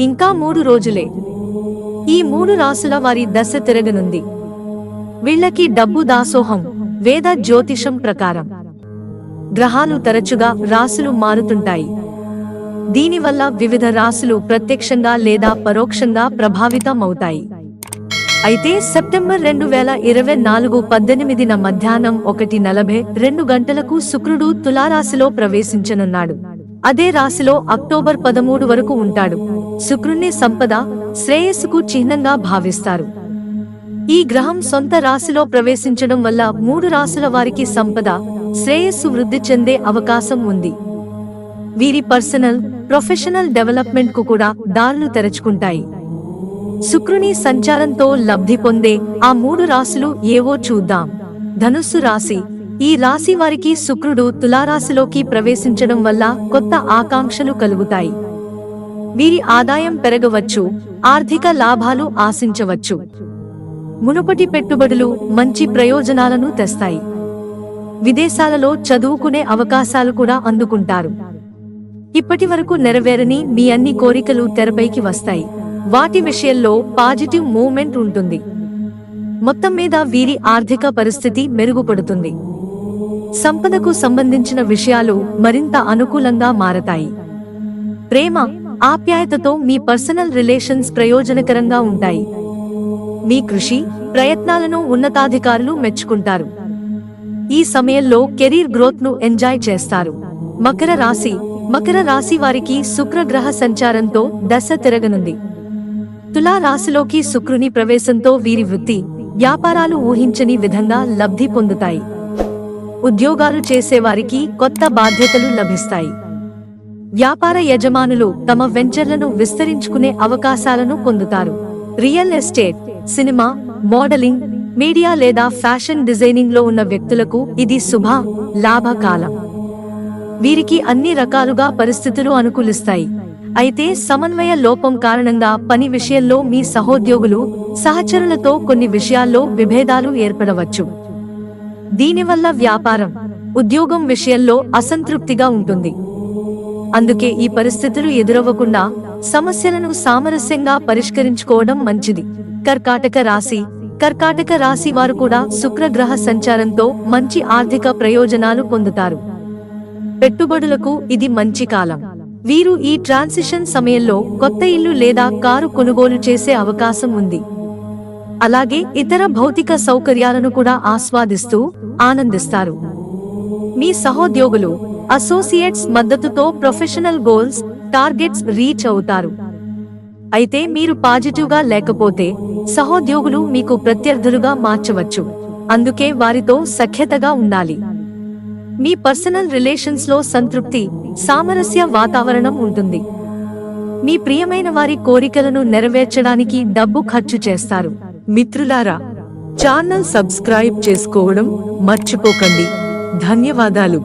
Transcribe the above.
ఇంకా 3 రోజులే. ఈ 3 రాసుల వారి దశ తిరగనుంది. వీళ్ళకి డబ్బు దాసోహం. వేద జ్యోతిషం ప్రకారం గ్రహాలు తరచుగా రాసులు మారుతుంటాయి. దీనివల్ల వివిధ రాసులు ప్రత్యక్షంగా లేదా పరోక్షంగా ప్రభావితం అవుతాయి. అయితే సెప్టెంబర్ 2024 18న మధ్యాహ్నం 1:42 గంటలకు శుక్రుడు తులారాశిలో ప్రవేశించనున్నాడు. అదే రాశిలో అక్టోబర్ 13 వరకు ఉంటాడు. శుక్రుణ్ణి సంపద, శ్రేయస్సుకు చిహ్నంగా భావిస్తారు. ఈ గ్రహం సొంత రాశిలో ప్రవేశించడం వల్ల 3 రాశుల వారికి సంపద, శ్రేయస్సు వృద్ధి చెందే అవకాశం ఉంది. వీరి పర్సనల్, ప్రొఫెషనల్ డెవలప్మెంట్ కు కూడా దారులు తెరుచుకుంటాయి. శుక్రుని సంచారంతో లబ్ధి పొందే ఆ 3 రాశులు ఏవో చూద్దాం. ధనుస్సు రాశి. ఈ రాశి వారికి శుక్రుడు తులారాశిలోకి ప్రవేశించడం వల్ల కొత్త ఆకాంక్షలు కలుగుతాయి. వీరి ఆదాయం పెరగవచ్చు, ఆర్థిక లాభాలు ఆశించవచ్చు. మునుపటి పెట్టుబడులు మంచి ప్రయోజనాలను తెస్తాయి. విదేశాలలో చదువుకునే అవకాశాలు కూడా అందుకుంటారు. ఇప్పటివరకు నెరవేరని మీ అన్ని కోరికలు తెరపైకి వస్తాయి. వాటి విషయంలో పాజిటివ్ మూవ్మెంట్ ఉంటుంది. మొత్తం మీద వీరి ఆర్థిక పరిస్థితి మెరుగుపడుతుంది. సంపదకు సంబంధించిన విషయాలు మరింత అనుకూలంగా మారతాయి. ప్రేమ, ఆప్యాయతతో మీ పర్సనల్ రిలేషన్స్ ప్రయోజనకరంగా ఉంటాయి. మీ కృషి, ప్రయత్నాలను ఉన్నతాధికారులు మెచ్చుకుంటారు. ఈ సమయంలో కెరీర్ గ్రోత్ ను ఎంజాయ్ చేస్తారు. మకర రాశి. మకర రాశి వారికి శుక్రగ్రహ సంచారంతో దశ తిరగనుంది. తులా రాశిలోకి శుక్రుని ప్రవేశంతో వీరి వృత్తి, వ్యాపారాలు ఊహించని విధంగా లబ్ధి పొందుతాయి. ఉద్యోగాలు చేసేవారికి కొత్త బాధ్యతలు లభిస్తాయి. వ్యాపార యజమానులు తమ వెంచర్లను విస్తరించుకునే అవకాశాలను పొందుతారు. Real estate, cinema, modelling, media లేదా ఫ్యాషన్ డిజైనింగ్ లో ఉన్న వ్యక్తులకు ఇది శుభ, లాభకాలం. వీరికి అన్ని రకాలుగా పరిస్థితులు అనుకూలిస్తాయి. అయితే సమన్వయ లోపం కారణంగా పని విషయంలో మీ సహోద్యోగులు, సహచరులతో కొన్ని విషయాల్లో విభేదాలు ఏర్పడవచ్చు. దీనివల్ల వ్యాపారం, ఉద్యోగం విషయంలో అసంతృప్తిగా ఉంటుంది. అందుకే ఈ పరిస్థితులు ఎదురవ్వకుండా సమస్యలను సామరస్యంగా పరిష్కరించుకోవడం మంచిది. కర్కాటక రాశి. కర్కాటక రాశి వారు కూడా శుక్రగ్రహ సంచారంతో మంచి ఆర్థిక ప్రయోజనాలు పొందుతారు. పెట్టుబడులకు ఇది మంచి కాలం. వీరు ఈ ట్రాన్సిషన్ సమయంలో కొత్త ఇల్లు లేదా కారు కొనుగోలు చేసే అవకాశం ఉంది. అలాగే ఇతర భౌతిక సౌకర్యాలను కూడా ఆస్వాదిస్తూ ఆనందిస్తారు. మీ సహోద్యోగులు, అసోసియేట్స్ మద్దతుతో ప్రొఫెషనల్ గోల్స్, టార్గెట్స్ రీచ్ అవుతారు. అయితే మీరు పాజిటివ్ గా లేకపోతే సహోద్యోగులు మీకు ప్రత్యర్థులుగా మార్చవచ్చు. అందుకే వారితో సఖ్యతగా ఉండాలి. మీ పర్సనల్ రిలేషన్స్ లో సంతృప్తి, సామరస్య వాతావరణం ఉంటుంది. మీ ప్రియమైన వారి కోరికలను నెరవేర్చడానికి డబ్బు ఖర్చు చేస్తారు. మిత్రులారా, ఛానల్ సబ్స్క్రైబ్ చేసుకోవడం మర్చిపోకండి. ధన్యవాదాలు.